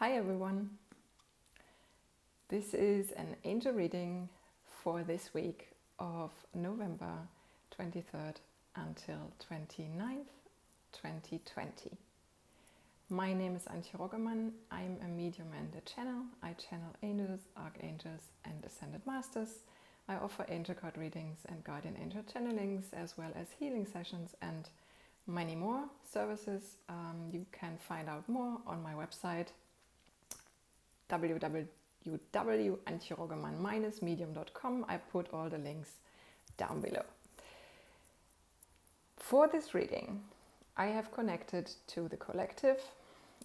Hi everyone. This is an angel reading for this week of November 23rd until 29th, 2020. My name is Antje Roggemann. I'm a medium and a channel. I channel angels, archangels and ascended masters. I offer angel card readings and guardian angel channelings as well as healing sessions and many more services. You can find out more on my website www.antjeroggemann-medium.com. I put all the links down below. For this reading, I have connected to the collective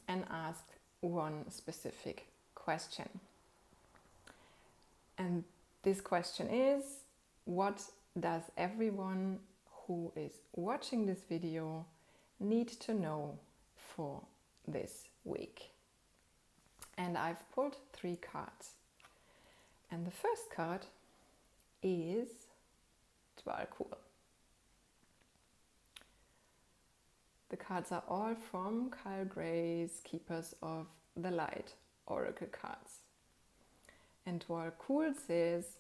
and asked one specific question. And this question is, what does everyone who is watching this video need to know for this week? And I've pulled 3 cards. And the first card is Dwalkul. The cards are all from Kyle Gray's Keepers of the Light Oracle cards. And Dwalkul says,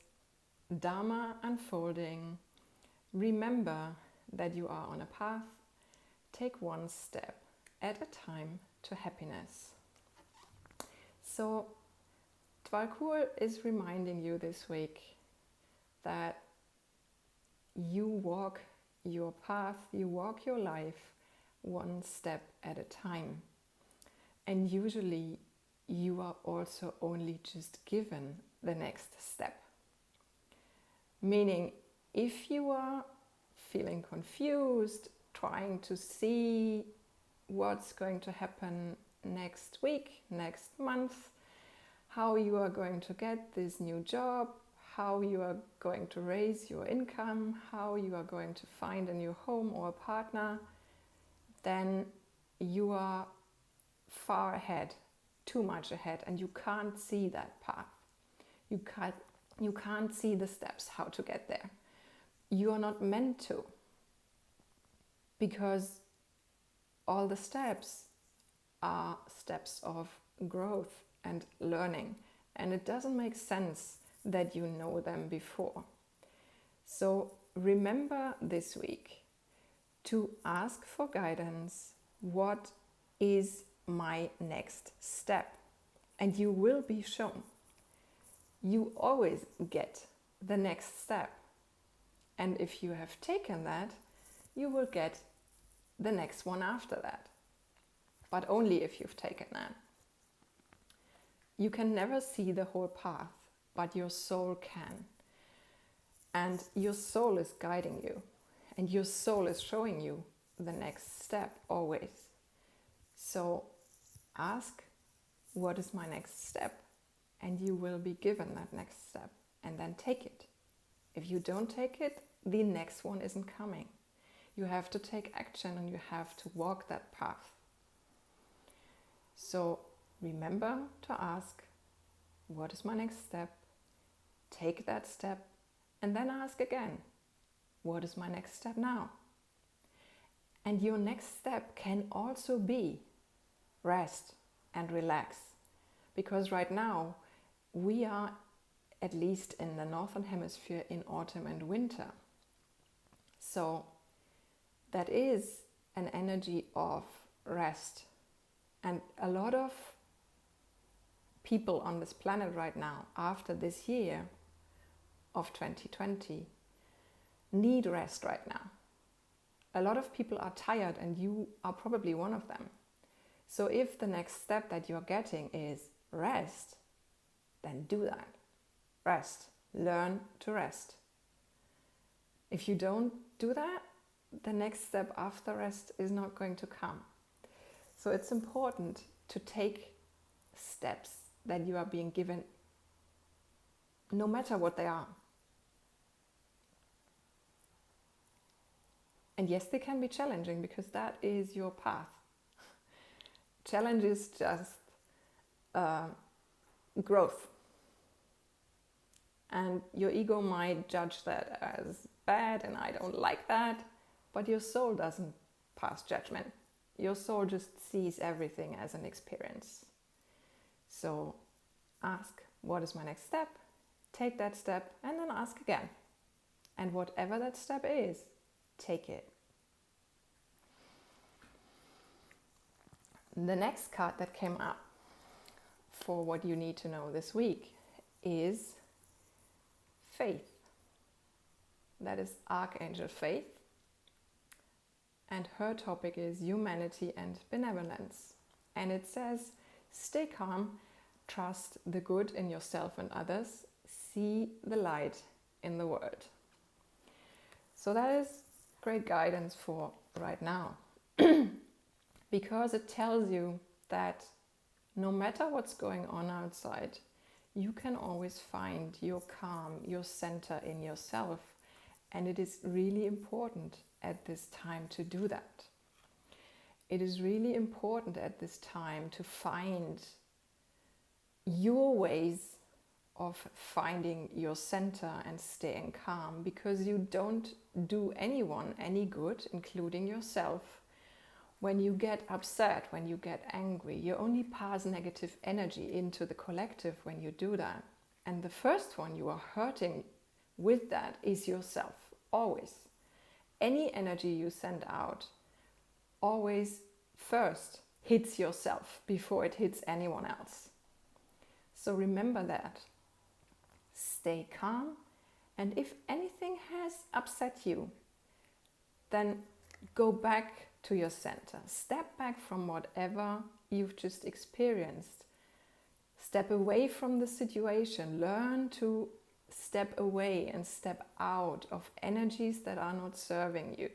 Dharma unfolding, remember that you are on a path, take one step at a time to happiness. So Dwalkul is reminding you this week that you walk your path, you walk your life one step at a time. And usually you are also only just given the next step. Meaning, if you are feeling confused, trying to see what's going to happen next week, next month, how you are going to get this new job, how you are going to raise your income, how you are going to find a new home or a partner, then you are far ahead, too much ahead, and you can't see that path. You can't see the steps how to get there. You are not meant to, because all the steps are steps of growth and learning, and it doesn't make sense that you know them before. So remember this week to ask for guidance. What is my next step? And you will be shown. You always get the next step, and if you have taken that, you will get the next one after that. But only if you've taken that. You can never see the whole path, but your soul can. And your soul is guiding you. And your soul is showing you the next step always. So ask, what is my next step? And you will be given that next step. And then take it. If you don't take it, the next one isn't coming. You have to take action and you have to walk that path. So remember to ask, what is my next step? Take that step and then ask again, what is my next step now? And your next step can also be rest and relax. Because right now we are, at least in the Northern Hemisphere, in autumn and winter. So that is an energy of rest. And a lot of people on this planet right now, after this year of 2020, need rest right now. A lot of people are tired, and you are probably one of them. So if the next step that you're getting is rest, then do that. Rest. Learn to rest. If you don't do that, the next step after rest is not going to come. So it's important to take steps that you are being given, no matter what they are. And yes, they can be challenging, because that is your path. Challenge is just growth. And your ego might judge that as bad, and I don't like that. But your soul doesn't pass judgment. Your soul just sees everything as an experience. So ask, what is my next step? Take that step and then ask again. And whatever that step is, take it. The next card that came up for what you need to know this week is Faith. That is Archangel Faith. And her topic is humanity and benevolence. And it says, stay calm, trust the good in yourself and others, see the light in the world. So that is great guidance for right now. Because it tells you that no matter what's going on outside, you can always find your calm, your center in yourself. And it is really important at this time to do that. It is really important at this time to find your ways of finding your center and staying calm, because you don't do anyone any good, including yourself. When you get upset, when you get angry, you only pass negative energy into the collective when you do that. And the first one you are hurting with that is yourself, always. Any energy you send out always first hits yourself before it hits anyone else. So remember that. Stay calm, and if anything has upset you, then go back to your center. Step back from whatever you've just experienced. Step away from the situation. Learn to step away and step out of energies that are not serving you.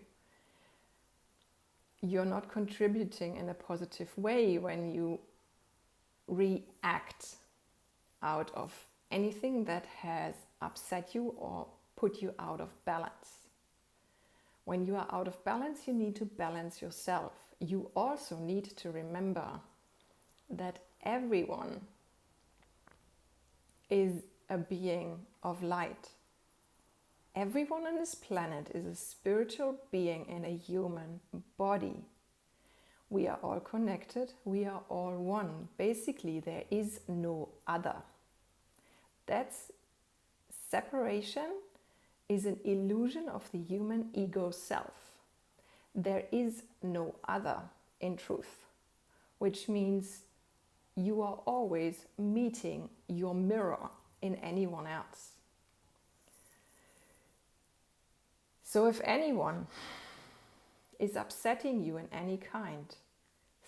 You're not contributing in a positive way when you react out of anything that has upset you or put you out of balance. When you are out of balance, you need to balance yourself. You also need to remember that everyone is a being of light. Everyone on this planet is a spiritual being in a human body. We are all connected. We are all one. Basically, there is no other. That's separation is an illusion of the human ego self. There is no other in truth, which means you are always meeting your mirror in anyone else. So if anyone is upsetting you in any kind,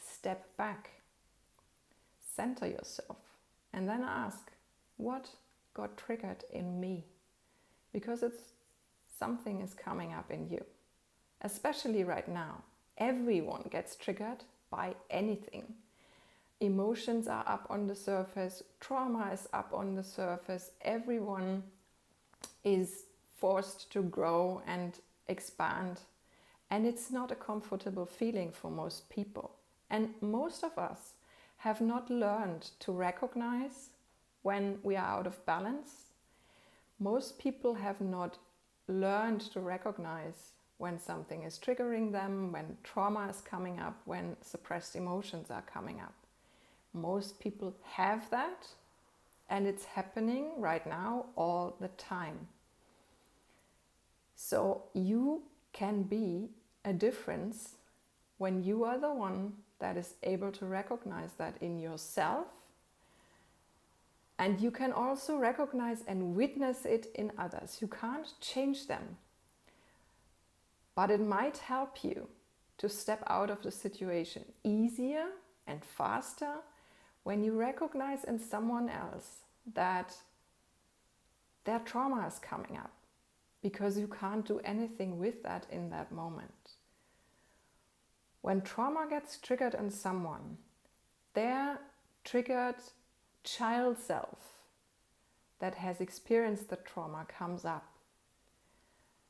step back, center yourself, and then ask, what got triggered in me? Because something is coming up in you. Especially right now, everyone gets triggered by anything. Emotions are up on the surface, trauma is up on the surface, everyone is forced to grow and expand. And it's not a comfortable feeling for most people. And most of us have not learned to recognize when we are out of balance. Most people have not learned to recognize when something is triggering them, when trauma is coming up, when suppressed emotions are coming up. Most people have that, and it's happening right now all the time. So you can be a difference when you are the one that is able to recognize that in yourself. And you can also recognize and witness it in others. You can't change them. But it might help you to step out of the situation easier and faster when you recognize in someone else that their trauma is coming up, because you can't do anything with that in that moment. When trauma gets triggered in someone, their triggered child self that has experienced the trauma comes up.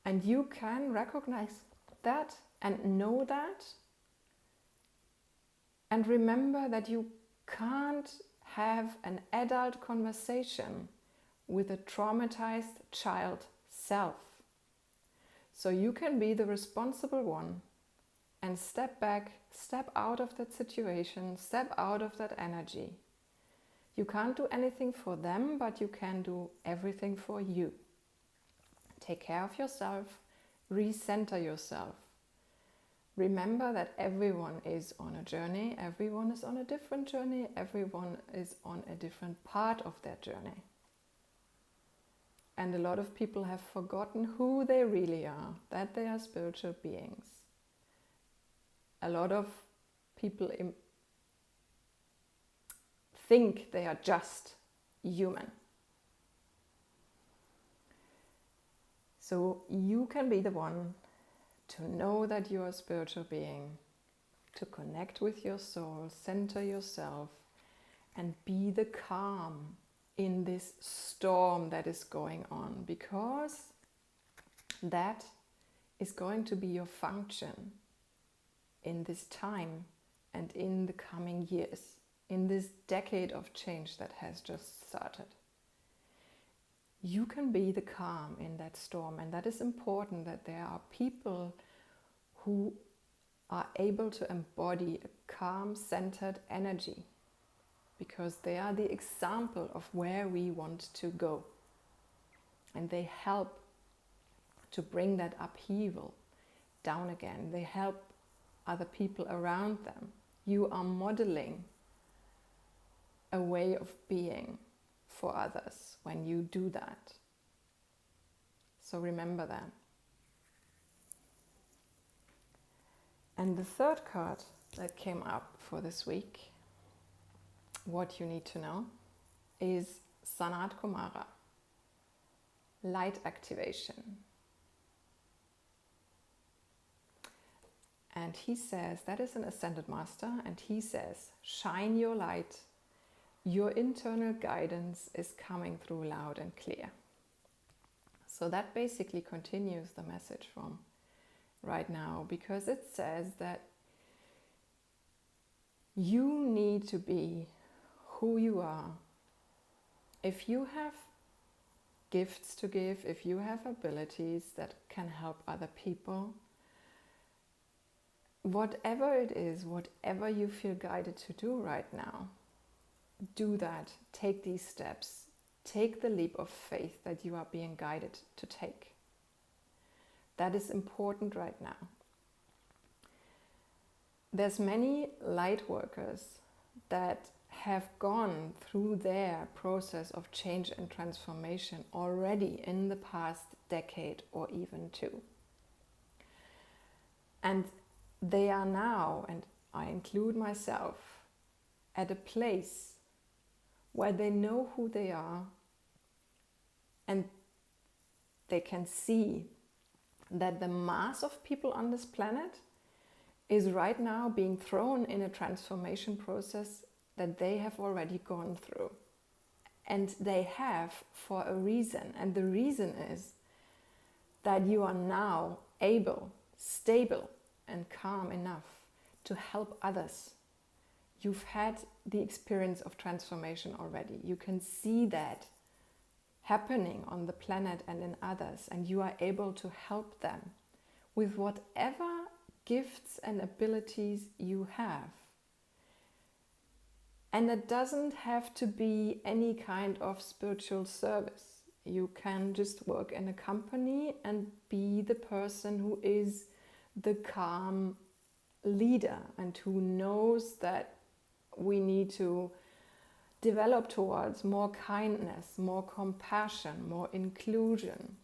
And you can recognize that and know that, and remember that you can't have an adult conversation with a traumatized child self. So you can be the responsible one and step back, step out of that situation, step out of that energy. You can't do anything for them, but you can do everything for you. Take care of yourself, recenter yourself. Remember that everyone is on a journey, everyone is on a different journey, everyone is on a different part of their journey. And a lot of people have forgotten who they really are, that they are spiritual beings. A lot of people think they are just human. So you can be the one to know that you are a spiritual being, to connect with your soul, center yourself, and be the calm in this storm that is going on, because that is going to be your function in this time and in the coming years, in this decade of change that has just started. You can be the calm in that storm, and that is important, that there are people who are able to embody a calm, centered energy, because they are the example of where we want to go, and they help to bring that upheaval down again. They help other people around them. You are modeling a way of being for others when you do that. So remember that. And the third card that came up for this week, what you need to know, is Sanat Kumara, light activation. And he says, that is an ascended master, and he says, shine your light. Your internal guidance is coming through loud and clear. So that basically continues the message from right now, because it says that you need to be who you are. If you have gifts to give, if you have abilities that can help other people, whatever it is, whatever you feel guided to do right now, do that. Take these steps. Take the leap of faith that you are being guided to take. That is important right now. There's many light workers that have gone through their process of change and transformation already in the past decade or even two. And they are now, and I include myself, at a place where they know who they are, and they can see that the mass of people on this planet is right now being thrown in a transformation process that they have already gone through. And they have for a reason. And the reason is that you are now able, stable, and calm enough to help others. You've had the experience of transformation already. You can see that happening on the planet and in others, and you are able to help them with whatever gifts and abilities you have. And it doesn't have to be any kind of spiritual service. You can just work in a company and be the person who is the calm leader and who knows that we need to develop towards more kindness, more compassion, more inclusion,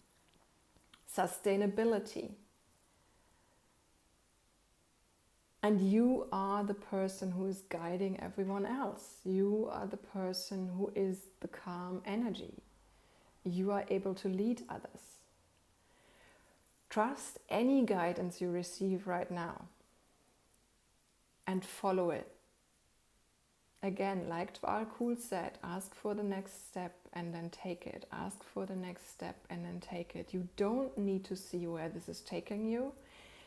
sustainability. And you are the person who is guiding everyone else. You are the person who is the calm energy. You are able to lead others. Trust any guidance you receive right now and follow it. Again, like Dwal said, ask for the next step and then take it. Ask for the next step and then take it. You don't need to see where this is taking you.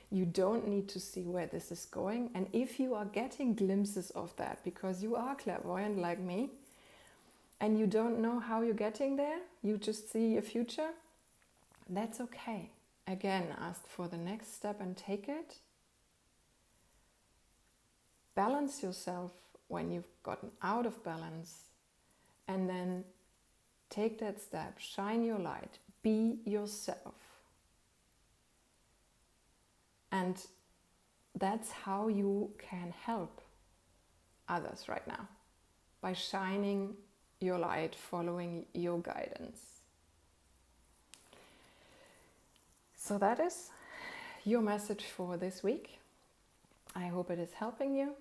You don't need to see where this is going. And if you are getting glimpses of that, because you are clairvoyant like me, and you don't know how you're getting there, you just see a future, that's okay. Again, ask for the next step and take it. Balance yourself when you've gotten out of balance, And then take that step, shine your light, be yourself. And that's how you can help others right now, by shining your light, following your guidance. So that is your message for this week. I hope it is helping you.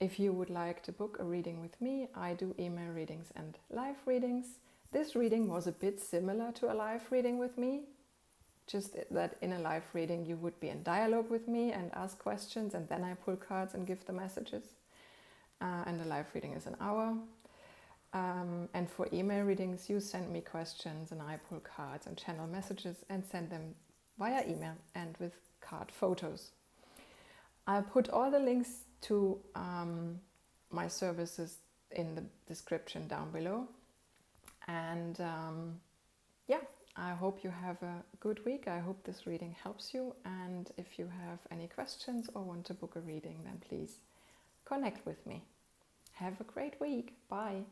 If you would like to book a reading with me, I do email readings and live readings. This reading was a bit similar to a live reading with me, just that in a live reading you would be in dialogue with me and ask questions, and then I pull cards and give the messages. And the live reading is an hour. And for email readings, you send me questions and I pull cards and channel messages and send them via email and with card photos. I'll put all the links to my services in the description down below. And I hope you have a good week. I hope this reading helps you. And if you have any questions or want to book a reading, then please connect with me. Have a great week. Bye.